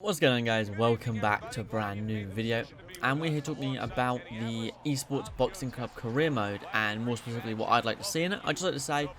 What's going on, guys? Welcome back to a brand new video, and we're here talking about the esports boxing club career mode, and more specifically what I'd like to see in it. I'd just like to say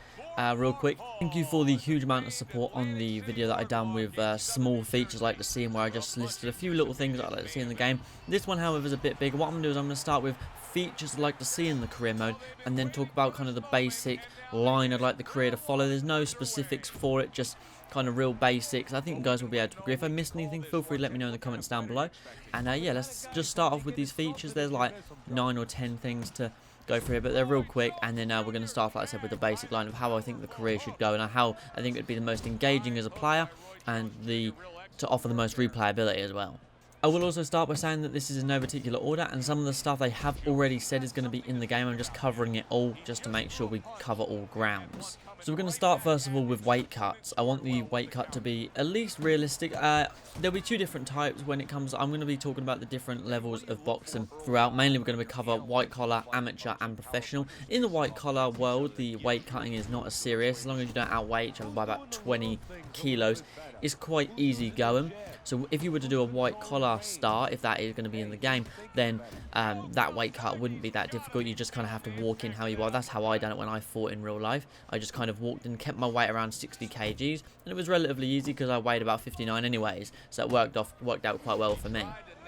real quick, thank you for the huge amount of support on the video that I done with small features I'd like to see, and where I just listed a few little things that I'd like to see in the game. This one, however, is a bit bigger. What I'm going to do is I'm going to start with features I'd like to see in the career mode, and then talk about kind of the basic line I'd like the career to follow. There's no specifics for it, just kind of real basics. I think you guys will be able to agree. If I missed anything, feel free to let me know in the comments down below. And yeah, let's just start off with these features. There's like 9 or 10 things to go through here, but they're real quick. And then we're going to start, like I said, with the basic line of how I think the career should go, and how I think it would be the most engaging as a player, and to offer the most replayability as well. I will also start by saying that this is in no particular order, and some of the stuff they have already said is going to be in the game. I'm just covering it all just to make sure we cover all grounds. So we're going to start first of all with weight cuts. I want the weight cut to be at least realistic. There'll be two different types when it comes. I'm going to be talking about the different levels of boxing throughout. Mainly we're going to cover white collar, amateur and professional. In the white collar world, the weight cutting is not as serious. As long as you don't outweigh each other by about 20 kilos, it's quite easy going. So if you were to do a white collar start, if that is going to be in the game, then that weight cut wouldn't be that difficult. You just kind of have to walk in how you are. That's how I done it when I fought in real life. I just kind of walked in, kept my weight around 60 kgs, and it was relatively easy because I weighed about 59 anyways. So it worked out quite well for me.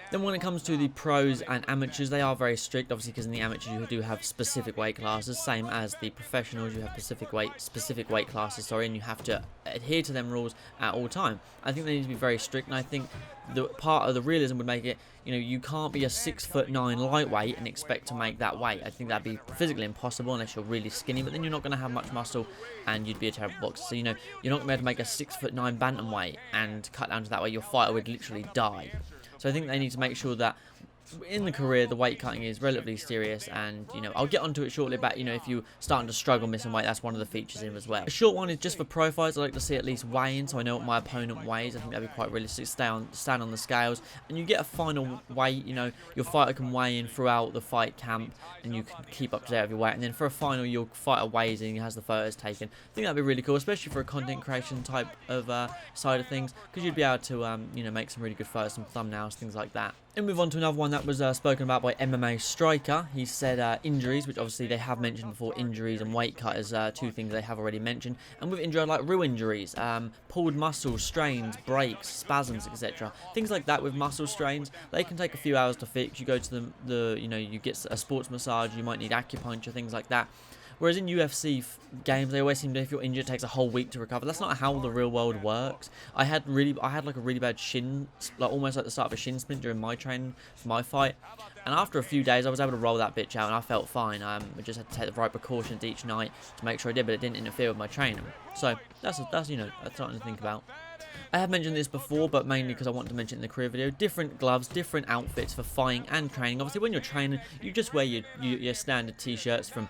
Then when it comes to the pros and amateurs, they are very strict, obviously, because in the amateurs you do have specific weight classes, same as the professionals. You have specific weight classes, and you have to adhere to them rules at all time. I think they need to be very strict, and I think the part of the realism would make it, you can't be a 6'9" lightweight and expect to make that weight. I think that'd be physically impossible unless you're really skinny, but then you're not going to have much muscle and you'd be a terrible boxer. So, you're not going to be able to make a 6'9" bantamweight and cut down to that way. Your fighter would literally die. So I think they need to make sure that in the career the weight cutting is relatively serious, and I'll get onto it shortly. But if you're starting to struggle missing weight, that's one of the features in as well. A short one is just for pro fights. I like to see at least weigh-in, so I know what my opponent weighs. I think that'd be quite realistic. Stand on the scales, and you get a final weight. Your fighter can weigh in throughout the fight camp, and you can keep up to date with your weight. And then for a final, your fighter weighs in, has the photos taken. I think that'd be really cool, especially for a content creation type of side of things, because you'd be able to make some really good photos, some thumbnails, things like that. And move on to another one that was spoken about by MMA Striker. He said injuries, which obviously they have mentioned before. Injuries and weight cut is two things they have already mentioned. And with injury, I'd like real injuries, pulled muscles, strains, breaks, spasms, etc. Things like that. With muscle strains, they can take a few hours to fix. You go to you get a sports massage. You might need acupuncture, things like that. Whereas in UFC games, they always seem to, if you're injured, it takes a whole week to recover. That's not how the real world works. I had like a really bad shin, almost like the start of a shin splint during my training for my fight. And after a few days, I was able to roll that bitch out, and I felt fine. I just had to take the right precautions each night to make sure I did, but it didn't interfere with my training. So that's something to think about. I have mentioned this before, but mainly because I want to mention it in the career video. Different gloves, different outfits for fighting and training. Obviously, when you're training, you just wear your standard t-shirts from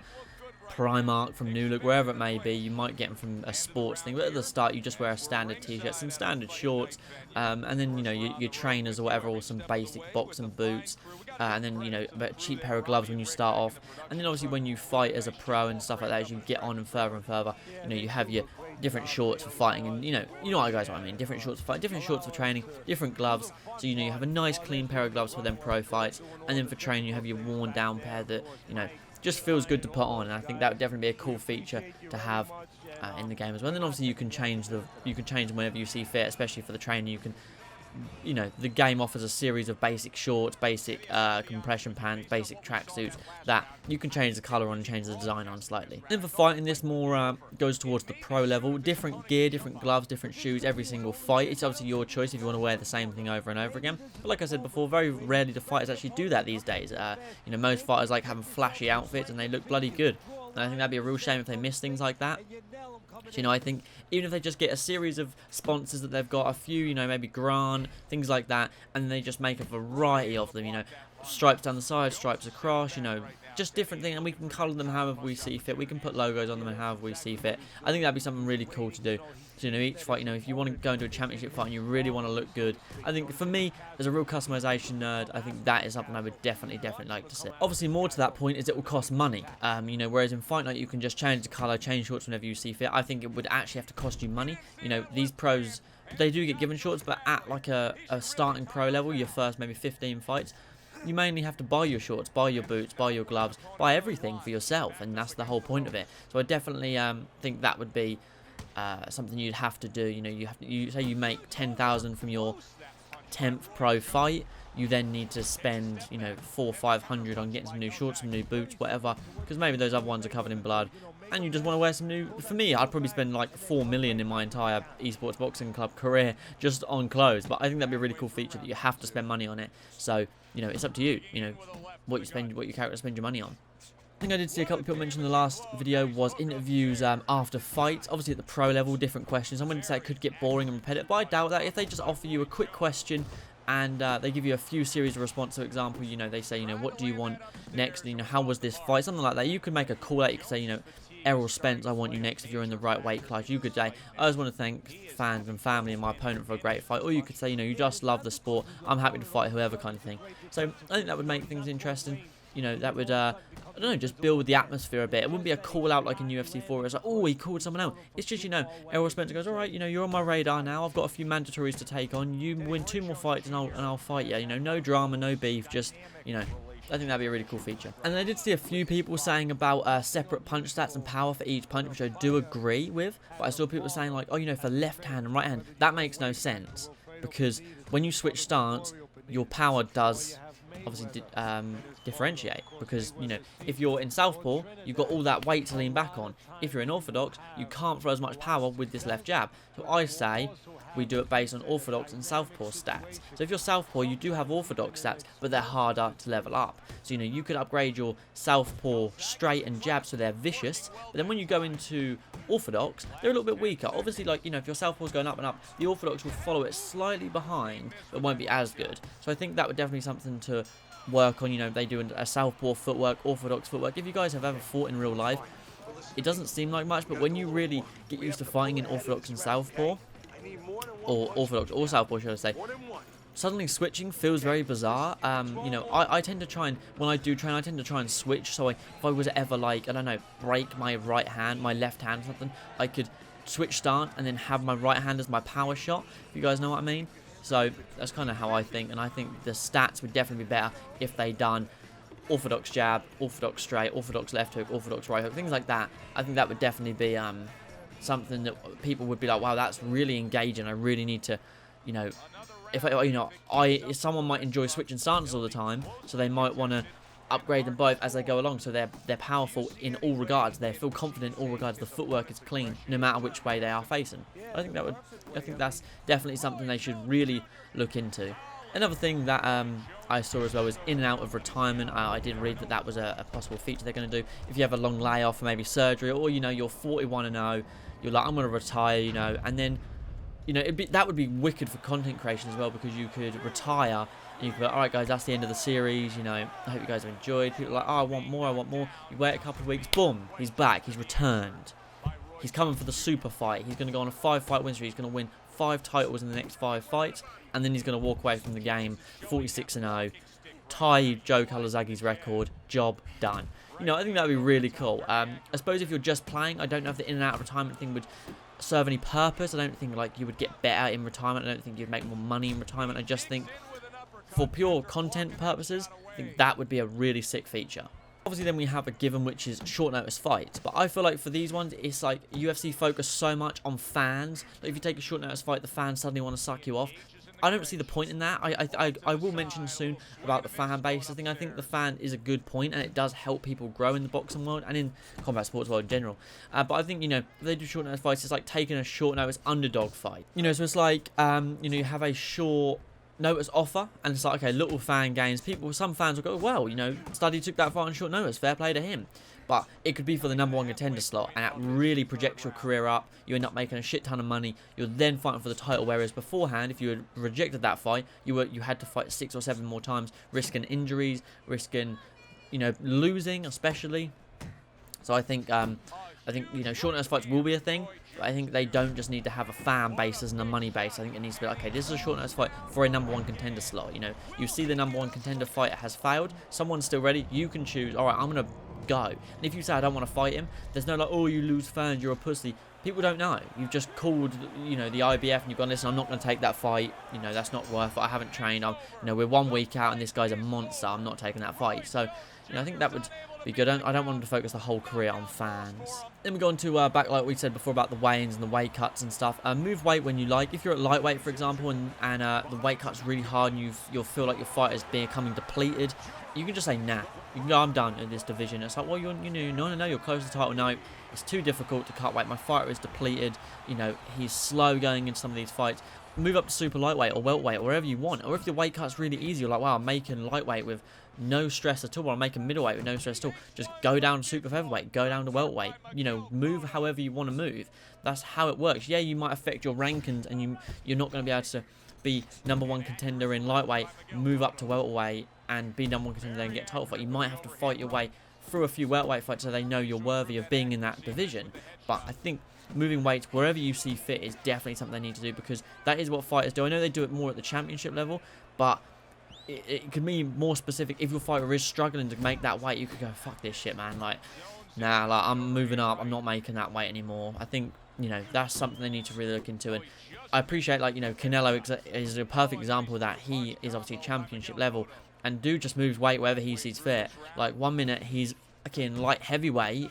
Primark, from New Look, wherever it may be. You might get them from a sports thing, but at the start you just wear a standard t-shirt, some standard shorts, and then your trainers or whatever, or some basic boxing boots, and then a cheap pair of gloves when you start off. And then obviously when you fight as a pro and stuff like that, as you get on and further, you have your different shorts for fighting, and you know what I mean, different shorts for fighting, different shorts for training, different gloves. So you have a nice clean pair of gloves for them pro fights, and then for training you have your worn down pair that just feels good to put on. And I think that would definitely be a cool feature to have in the game as well. And then obviously you can change them whenever you see fit, especially for the training. You can, the game offers a series of basic shorts, basic compression pants, basic tracksuits that you can change the colour on and change the design on slightly. And for fighting, this more goes towards the pro level. Different gear, different gloves, different shoes, every single fight. It's obviously your choice if you want to wear the same thing over and over again. But like I said before, very rarely do fighters actually do that these days. Most fighters like having flashy outfits and they look bloody good. And I think that'd be a real shame if they miss things like that. So, I think even if they just get a series of sponsors that they've got, a few, maybe Grant, things like that, and they just make a variety of them, stripes down the side, stripes across, just different things, and we can colour them however we see fit. We can put logos on them and however we see fit. I think that'd be something really cool to do. So, each fight, if you want to go into a championship fight and you really want to look good, I think for me, as a real customization nerd, I think that is something I would definitely like to see. Obviously, more to that point is it will cost money. Whereas in Fight Night, you can just change the colour, change shorts whenever you see fit. I think it would actually have to cost you money. These pros they do get given shorts, but at like a starting pro level, your first maybe 15 fights, you mainly have to buy your shorts, buy your boots, buy your gloves, buy everything for yourself, and that's the whole point of it. So I definitely think that would be something you'd have to do. You know, you say you make 10,000 from your 10th pro fight, you then need to spend, you know, 400 or 500 on getting some new shorts, some new boots, whatever, because maybe those other ones are covered in blood, and you just want to wear some new. For me, I'd probably spend like 4 million in my entire esports boxing club career just on clothes. But I think that'd be a really cool feature that you have to spend money on it. So, you know, it's up to you, you know, what your character spend your money on. Thing I did see a couple of people mention in the last video was interviews after fights. Obviously at the pro level, different questions. I'm going to say it could get boring and repetitive, but I doubt that. If they just offer you a quick question and they give you a few series of response, for example, you know, they say, you know, what do you want next? You know, how was this fight? Something like that. You could make a call out. You could say, you know, Errol Spence, I want you next if you're in the right weight class. You could say, I just want to thank fans and family and my opponent for a great fight. Or you could say, you know, you just love the sport. I'm happy to fight whoever, kind of thing. So I think that would make things interesting. You know, that would, I don't know, just build the atmosphere a bit. It wouldn't be a call out like in UFC 4 where it's like, oh, he called someone out. It's just, you know, Errol Spencer goes, all right, you know, you're on my radar now. I've got a few mandatories to take on. You win 2 more fights and I'll fight you. You know, no drama, no beef, just, you know. I think that'd be a really cool feature. And I did see a few people saying about separate punch stats and power for each punch, which I do agree with. But I saw people saying like, oh, you know, for left hand and right hand, that makes no sense. Because when you switch stance, your power does obviously differentiate, because, you know, if you're in southpaw, you've got all that weight to lean back on. If you're in orthodox, you can't throw as much power with this left jab. So I say we do it based on orthodox and southpaw stats. So if you're southpaw, you do have orthodox stats, but they're harder to level up. So, you know, you could upgrade your southpaw straight and jab so they're vicious, but then when you go into orthodox, they're a little bit weaker. Obviously, like, you know, if your southpaw's going up and up, the orthodox will follow it slightly behind, but won't be as good. So I think that would definitely be something to work on. You know, they do a southpaw footwork, orthodox footwork. If you guys have ever fought in real life, it doesn't seem like much, but when you really get used to fighting in orthodox and southpaw, or orthodox or southpaw, should I say, suddenly switching feels very bizarre. You know, I tend to try and, when I do train, I tend to try and switch. So if I was to ever, like, I don't know, break my right hand, my left hand or something, I could switch stance and then have my right hand as my power shot, if you guys know what I mean. So that's kind of how I think, and I think the stats would definitely be better if they done orthodox jab, orthodox straight, orthodox left hook, orthodox right hook, things like that. I think that would definitely be something that people would be like, wow, that's really engaging. I really need to, you know, if someone might enjoy switching stances all the time, so they might want to upgrade them both as they go along, so they're powerful in all regards. They feel confident in all regards. The footwork is clean, no matter which way they are facing. I think that's definitely something they should really look into. Another thing that I saw as well was in and out of retirement. I did read that was a possible feature they're going to do. If you have a long layoff or maybe surgery, or, you know, you're 41 and 0, you're like, I'm going to retire, you know, and then, you know, that would be wicked for content creation as well, because you could retire and you could be like, all right guys, that's the end of the series, you know, I hope you guys have enjoyed. People are like, oh, I want more. You wait a couple of weeks, boom, he's back, he's returned. He's coming for the super fight. He's going to go on a 5-fight win streak. He's going to win 5 titles in the next 5 fights, and then he's going to walk away from the game 46 and 0, tie Joe Kalazagi's record, job done. You know, I think that would be really cool. I suppose if you're just playing, I don't know if the in and out of retirement thing would serve any purpose. I don't think, like, you would get better in retirement. I don't think you'd make more money in retirement. I just think for pure content purposes, I think that would be a really sick feature. Obviously, then we have a given, which is short notice fights. But I feel like for these ones, it's like UFC focus so much on fans. Like, if you take a short notice fight, the fans suddenly want to suck you off. I don't see the point in that. I will mention soon about the fan base. I think the fan is a good point, and it does help people grow in the boxing world and in combat sports world in general. But I think, you know, if they do short notice fights, it's like taking a short notice underdog fight. You know, so it's like, you know, you have a short notice offer, and it's like, okay, little fan gains. Some fans will go, well, you know, Studdy took that fight on short notice, fair play to him. But it could be for the #1 contender slot, and that really projects your career up. You end up making a shit ton of money. You're then fighting for the title, whereas beforehand, if you had rejected that fight, you had to fight 6 or 7 more times, risking injuries, risking, you know, losing especially. So I think you know, short notice fights will be a thing. But I think they don't just need to have a fan base as a money base. I think it needs to be like, okay, this is a short notice fight for a #1 contender slot. You know, you see the #1 contender fighter has failed. Someone's still ready. You can choose. All right, I'm gonna go. And if you say I don't want to fight him, there's no like, oh, you lose fans, you're a pussy. people don't know. You've just called, you know, the IBF and you've gone, listen, I'm not going to take that fight. You know, that's not worth it. I haven't trained. You know, we're 1 week out and this guy's a monster. I'm not taking that fight. So, you know, I think that would be good. I don't want them to focus the whole career on fans. Then we go on to back, like we said before, about the weigh-ins and the weight cuts and stuff. Move weight when you like. If you're at lightweight, for example, and the weight cut's really hard and you'll feel like your fight is becoming depleted, you can just say, nah. You can go, I'm done in this division. It's like, well, no, you're close to the title. No, it's too difficult to cut weight. My fighter is depleted. You know, he's slow going in some of these fights. Move up to super lightweight or welterweight or wherever you want. Or if the weight cut's really easy, you're like, wow, I'm making lightweight with no stress at all. Or I'm making middleweight with no stress at all. Just go down to super featherweight. Go down to welterweight. You know, move however you want to move. That's how it works. Yeah, you might affect your rankings and you're not going to be able to be #1 contender in lightweight, move up to welterweight and be #1 contender and get a title fight. You might have to fight your way through a few welterweight fights so they know you're worthy of being in that division. But I think moving weights wherever you see fit is definitely something they need to do, because that is what fighters do. I know they do it more at the championship level, but it could be more specific. If your fighter is struggling to make that weight, you could go, fuck this shit, man. Like, nah, like, I'm moving up. I'm not making that weight anymore. I think, you know, that's something they need to really look into. And I appreciate, like, you know, Canelo is a perfect example of that. He is obviously championship level, and dude just moves weight wherever he sees fit. Like, 1 minute he's again light heavyweight,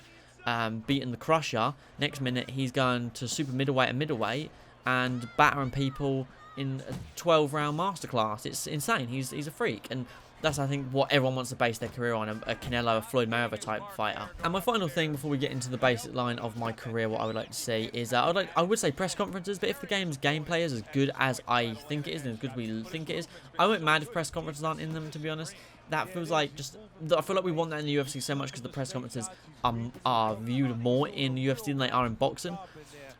beating the Crusher. Next minute he's going to super middleweight and middleweight and battering people in a 12-round masterclass. It's insane. He's a freak, and that's, I think, what everyone wants to base their career on, a Canelo, a Floyd Mayweather type fighter. And my final thing before we get into the basic line of my career, what I would like to see is, I would say press conferences, but if the game's gameplay is as good as I think it is, and as good as we think it is, I won't mad if press conferences aren't in them, to be honest. That feels like I feel like we want that in the UFC so much because the press conferences are viewed more in the UFC than they are in boxing.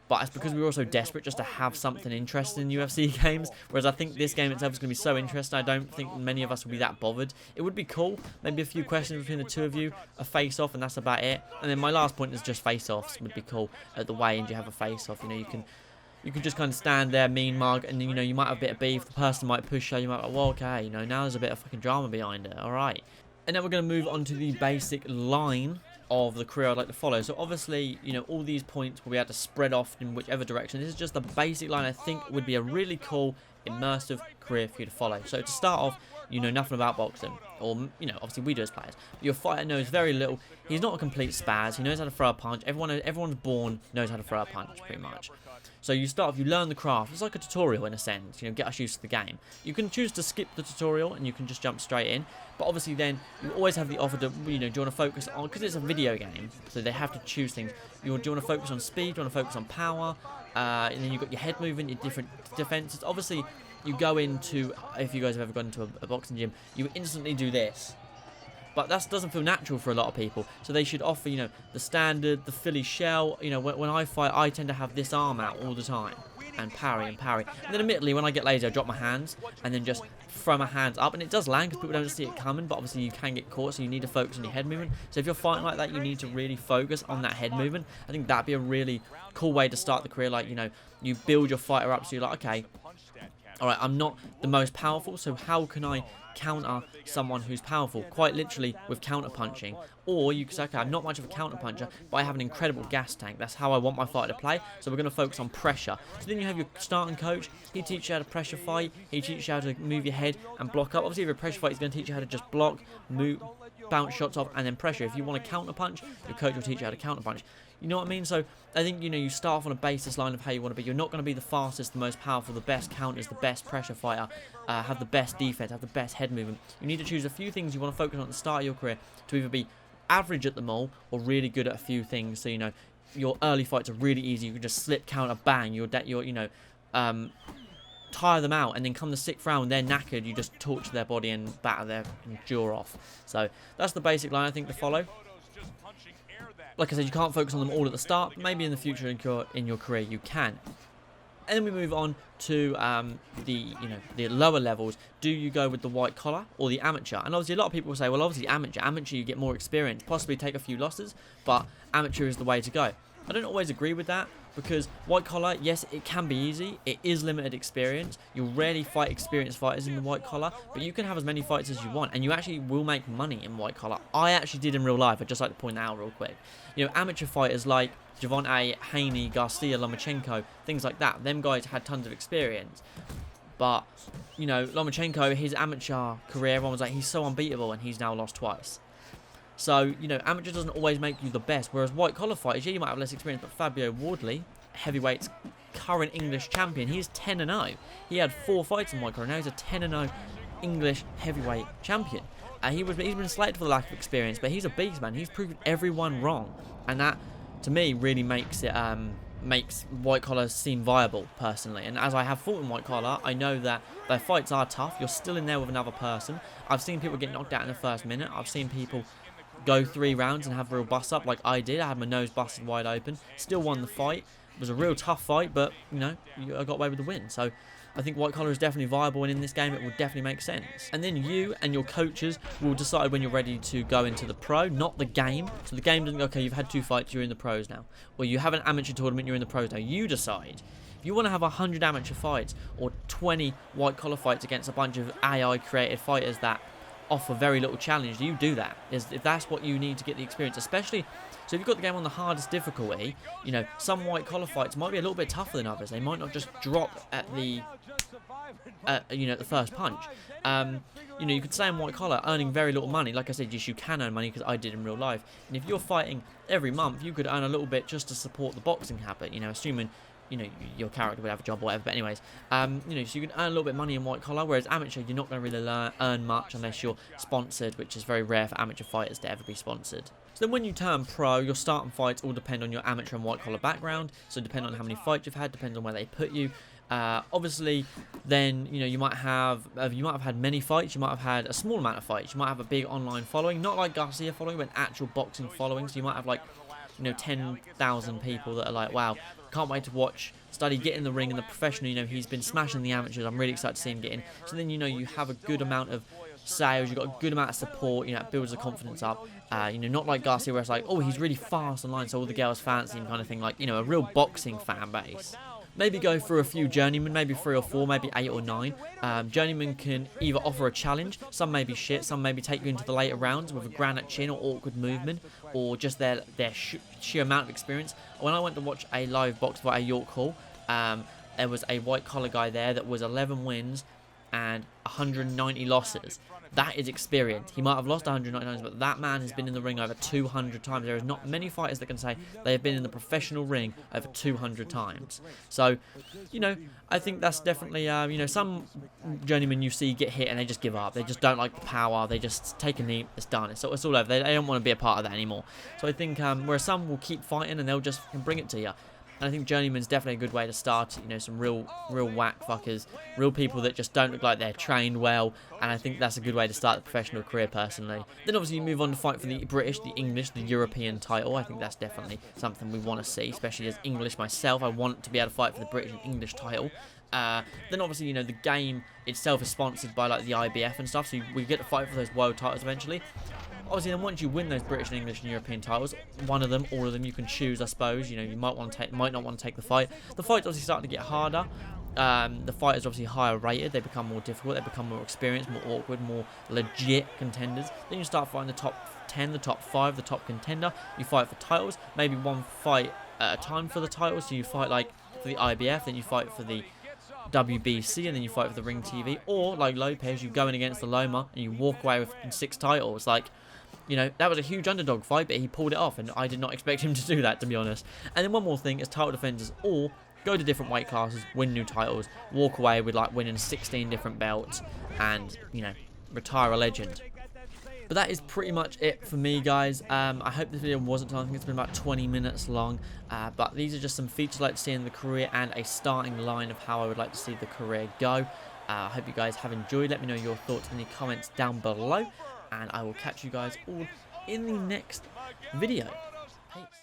But it's because we're also desperate just to have something interesting in UFC games. Whereas I think this game itself is going to be so interesting, I don't think many of us will be that bothered. It would be cool. Maybe a few questions between the two of you, a face-off, and that's about it. And then my last point is just face-offs would be cool. At the weigh-in, you have a face-off. You know, you can just kind of stand there, mean mug, and you know, you might have a bit of beef. The person might push you. You might be like, well, okay, you know, now there's a bit of fucking drama behind it. All right. And now we're going to move on to the basic line of the career I'd like to follow. So obviously, you know, all these points will be able to spread off in whichever direction. This is just the basic line I think would be a really cool, immersive career for you to follow. So to start off, you know nothing about boxing, or, you know, obviously we do as players. Your fighter knows very little. He's not a complete spaz. He knows how to throw a punch. Everyone's born knows how to throw a punch, pretty much. So you start off, you learn the craft. It's like a tutorial in a sense, you know, get us used to the game. You can choose to skip the tutorial and you can just jump straight in. But obviously then, you always have the offer to, you know, do you want to focus on, because it's a video game, so they have to choose things. Do you want to focus on speed, do you want to focus on power? And then you've got your head movement, your different defenses. Obviously, you go into, if you guys have ever gone into a boxing gym, you instantly do this. But that doesn't feel natural for a lot of people. So they should offer, you know, the standard, the Philly shell. You know, when I fight, I tend to have this arm out all the time. And parry and parry. And then admittedly, when I get lazy, I drop my hands. And then just throw my hands up. And it does land because people don't see it coming. But obviously, you can get caught. So you need to focus on your head movement. So if you're fighting like that, you need to really focus on that head movement. I think that'd be a really cool way to start the career. Like, you know, you build your fighter up. So you're like, okay, all right, I'm not the most powerful. So how can I counter someone who's powerful? Quite literally with counter punching. Or you could say, okay, I'm not much of a counter puncher, but I have an incredible gas tank. That's how I want my fighter to play. So we're going to focus on pressure. So then you have your starting coach. He teaches you how to pressure fight. He teaches you how to move your head and block up. Obviously, if you're a pressure fight, he's going to teach you how to just block, move, bounce shots off, and then pressure. If you want to counter punch, your coach will teach you how to counter punch. You know what I mean? So I think, you know, you start off on a basis line of how you want to be. You're not going to be the fastest, the most powerful, the best counters, the best pressure fighter, have the best defense, have the best head movement. You need to choose a few things you want to focus on at the start of your career to either be average at them all or really good at a few things. So, you know, your early fights are really easy. You can just slip, counter, bang. You know, tire them out, and then come the 6th round, they're knackered. You just torture their body and batter their jaw off. So that's the basic line I think to follow. Like I said, you can't focus on them all at the start. But maybe in the future in your career you can. And then we move on to the lower levels. Do you go with the white collar or the amateur? And obviously a lot of people will say, well, obviously amateur you get more experience, possibly take a few losses, but amateur is the way to go. I don't always agree with that. because white collar, yes, it can be easy. It is limited experience. You'll rarely fight experienced fighters in the white collar, but you can have as many fights as you want, and you actually will make money in white collar. I actually did in real life. I'd just like to point that out real quick. You know, amateur fighters like Javante, Haney, Garcia, Lomachenko, things like that. Them guys had tons of experience. But, you know, Lomachenko, his amateur career, everyone was like, he's so unbeatable, and he's now lost twice. So, you know, amateur doesn't always make you the best. Whereas white collar fighters, yeah, you might have less experience, but Fabio Wardley, heavyweight's current English champion, he's 10-0. He had 4 fights in white collar. Now he's a 10-0 English heavyweight champion. He's been slated for the lack of experience, but he's a beast, man. He's proven everyone wrong. And that, to me, really makes it makes white collar seem viable, personally. And as I have fought in white collar, I know that their fights are tough. You're still in there with another person. I've seen people get knocked out in the first minute. I've seen people go 3 rounds and have real bust up like I did. I had my nose busted wide open. Still won the fight. It was a real tough fight, but, you know, I got away with the win. So I think white collar is definitely viable, and in this game it will definitely make sense. And then you and your coaches will decide when you're ready to go into the pro, not the game. So the game doesn't go, okay, you've had 2 fights, you're in the pros now. Or you have an amateur tournament, you're in the pros now. You decide. If you want to have 100 amateur fights or 20 white collar fights against a bunch of AI created fighters that offer very little challenge, you do that. If that's what you need to get the experience, especially, so if you've got the game on the hardest difficulty, you know, some white collar fights might be a little bit tougher than others. They might not just drop at the you know, the first punch. You know, you could stay in white collar earning very little money. Like I said, yes, you can earn money, because I did in real life. And if you're fighting every month, you could earn a little bit just to support the boxing habit, you know, assuming, you know, your character would have a job or whatever. But anyways, you know, so you can earn a little bit of money in white collar, whereas amateur, you're not going to really earn much unless you're sponsored, which is very rare for amateur fighters to ever be sponsored. So then when you turn pro, your starting fights all depend on your amateur and white collar background. So depend on how many fights you've had, depends on where they put you. Obviously, then, you know, you might have had many fights, you might have had a small amount of fights, you might have a big online following, not like Garcia following, but actual boxing following. So you might have, like, you know, 10,000 people that are like, wow, can't wait to watch Study get in the ring, and the professional, you know, he's been smashing the amateurs. I'm really excited to see him get in. So then, you know, you have a good amount of sales, you've got a good amount of support, you know, it builds the confidence up. You know, not like Garcia where it's like, oh, he's really fast online, so all the girls fancy him kind of thing. Like, you know, a real boxing fan base. Maybe go through a few journeymen, maybe 3 or 4, maybe 8 or 9. Journeymen can either offer a challenge, some may be shit, some maybe take you into the later rounds with a granite chin or awkward movement, or just their sheer amount of experience. When I went to watch a live box fight at York Hall, there was a white collar guy there that was 11 wins and 190 losses. That is experience. He might have lost 190 times, but that man has been in the ring over 200 times. There is not many fighters that can say they have been in the professional ring over 200 times. So, you know, I think that's definitely, you know, some journeymen you see get hit and they just give up. They just don't like the power. They just take a knee. It's done. It's all over. They don't want to be a part of that anymore. So I think whereas some will keep fighting and they'll just bring it to you. And I think journeyman's definitely a good way to start. You know, some real whack fuckers, real people that just don't look like they're trained well. And I think that's a good way to start the professional career, personally. Then obviously you move on to fight for the British, the English, the European title. I think that's definitely something we want to see, especially as English myself. I want to be able to fight for the British and English title. Then obviously, you know, the game itself is sponsored by like the IBF and stuff, so we get to fight for those world titles eventually. Obviously, then once you win those British and English and European titles, one of them, all of them, you can choose, I suppose. You know, you might not want to take the fight. The fight's obviously starting to get harder. The fighters are obviously higher rated. They become more difficult. They become more experienced, more awkward, more legit contenders. Then you start fighting the top 10, the top 5, the top contender. You fight for titles, maybe one fight at a time for the titles. So you fight like for the IBF, then you fight for the WBC, and then you fight for the Ring TV. Or like Lopez, you go in against the Loma and you walk away with 6 titles. Like, you know, that was a huge underdog fight, but he pulled it off, and I did not expect him to do that, to be honest. And then one more thing is title defenders all go to different weight classes, win new titles, walk away with like winning 16 different belts, and, you know, retire a legend. But that is pretty much it for me, guys. I hope this video wasn't too long. I think it's been about 20 minutes long. But these are just some features I'd like to see in the career and a starting line of how I would like to see the career go. I hope you guys have enjoyed. Let me know your thoughts in the comments down below. And I will catch you guys all in the next video. Peace.